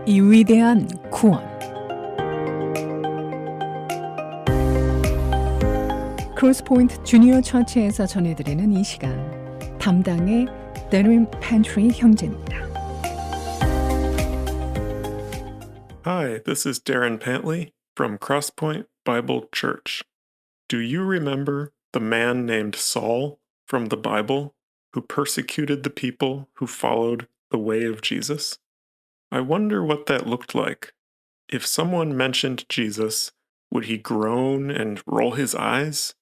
이 위대한 구원. 크로스포인트 주니어 처치에서 전해드리는 이 시간, 담당의 Darin Pantley 형제입니다. Hi, this is Darin Pantley from Crosspoint Bible Church. Do you remember the man named Saul from the Bible who persecuted the people who followed the way of Jesus? I wonder what that looked like. If someone mentioned Jesus, would he groan and roll his eyes?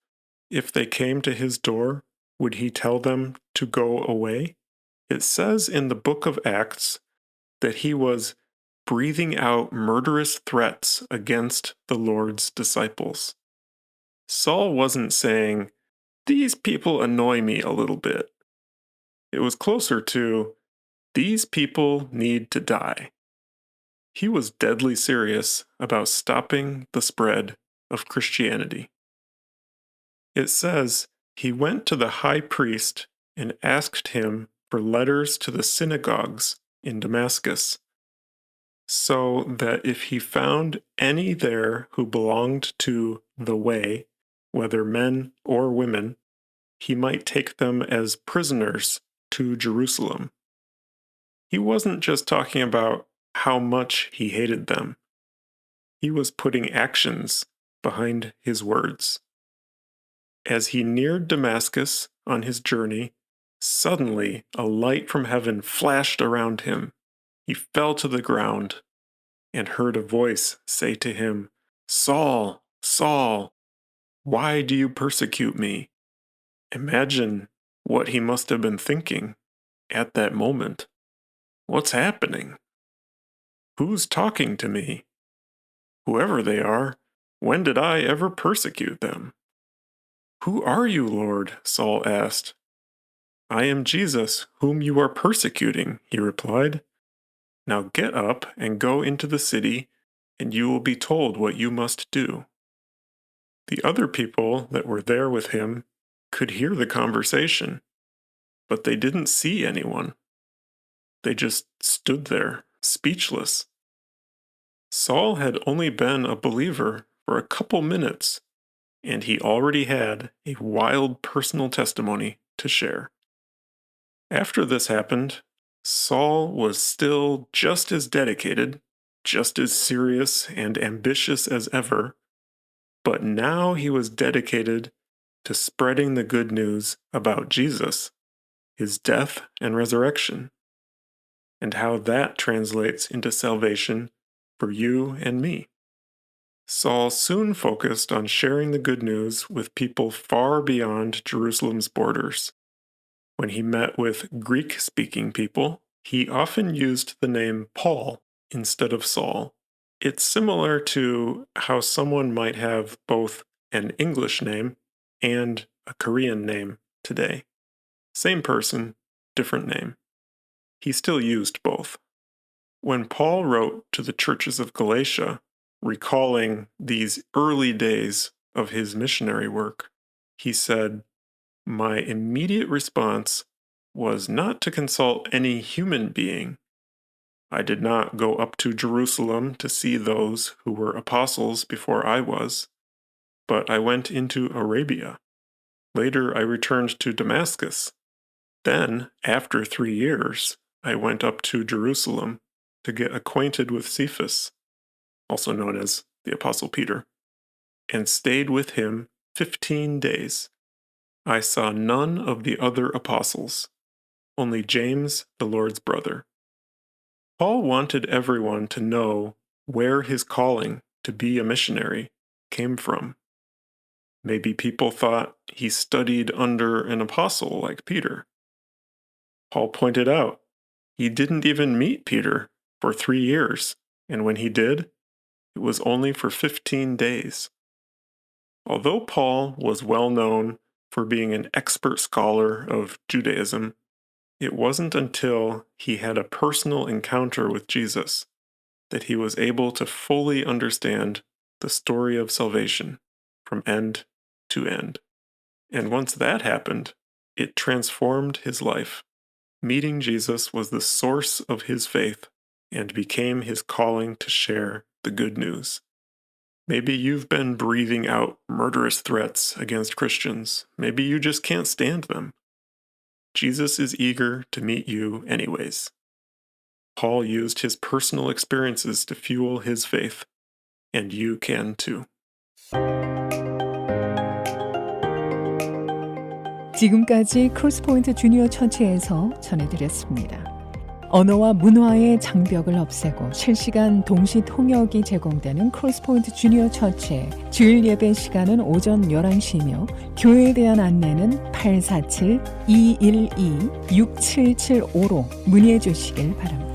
If they came to his door, would he tell them to go away? It says in the book of Acts that he was breathing out murderous threats against the Lord's disciples. Saul wasn't saying, "These people annoy me a little bit." It was closer to, "These people need to die." He was deadly serious about stopping the spread of Christianity. It says he went to the high priest and asked him for letters to the synagogues in Damascus, so that if he found any there who belonged to the way, whether men or women, he might take them as prisoners to Jerusalem. He wasn't just talking about how much he hated them. He was putting actions behind his words. As he neared Damascus on his journey, suddenly a light from heaven flashed around him. He fell to the ground and heard a voice say to him, "Saul, Saul, why do you persecute me?" Imagine what he must have been thinking at that moment. What's happening? Who's talking to me? Whoever they are, when did I ever persecute them? "Who are you, Lord?" Saul asked. "I am Jesus, whom you are persecuting," he replied. "Now get up and go into the city, and you will be told what you must do." The other people that were there with him could hear the conversation, but they didn't see anyone. They just stood there, speechless. Saul had only been a believer for a couple minutes, and he already had a wild personal testimony to share. After this happened, Saul was still just as dedicated, just as serious and ambitious as ever, but now he was dedicated to spreading the good news about Jesus, his death and resurrection, and how that translates into salvation for you and me. Saul soon focused on sharing the good news with people far beyond Jerusalem's borders. When he met with Greek-speaking people, he often used the name Paul instead of Saul. It's similar to how someone might have both an English name and a Korean name today. Same person, different name. He still used both. When Paul wrote to the churches of Galatia, recalling these early days of his missionary work, he said, "My immediate response was not to consult any human being. I did not go up to Jerusalem to see those who were apostles before I was, but I went into Arabia. Later I returned to Damascus. Then, after 3 years, I went up to Jerusalem to get acquainted with Cephas, also known as the Apostle Peter, and stayed with him 15 days. I saw none of the other apostles, only James, the Lord's brother." Paul wanted everyone to know where his calling to be a missionary came from. Maybe people thought he studied under an apostle like Peter. Paul pointed out he didn't even meet Peter for 3 years, and when he did, it was only for 15 days. Although Paul was well known for being an expert scholar of Judaism, it wasn't until he had a personal encounter with Jesus that he was able to fully understand the story of salvation from end to end. And once that happened, it transformed his life. Meeting Jesus was the source of his faith and became his calling to share the good news. Maybe you've been breathing out murderous threats against Christians. Maybe you just can't stand them. Jesus is eager to meet you anyways. Paul used his personal experiences to fuel his faith, and you can too. 지금까지 크로스포인트 주니어 처치에서 전해드렸습니다. 언어와 문화의 장벽을 없애고 실시간 동시 통역이 제공되는 크로스포인트 주니어 처치의 주일 예배 시간은 오전 11시이며 교회에 대한 안내는 847-212-6775로 문의해 주시길 바랍니다.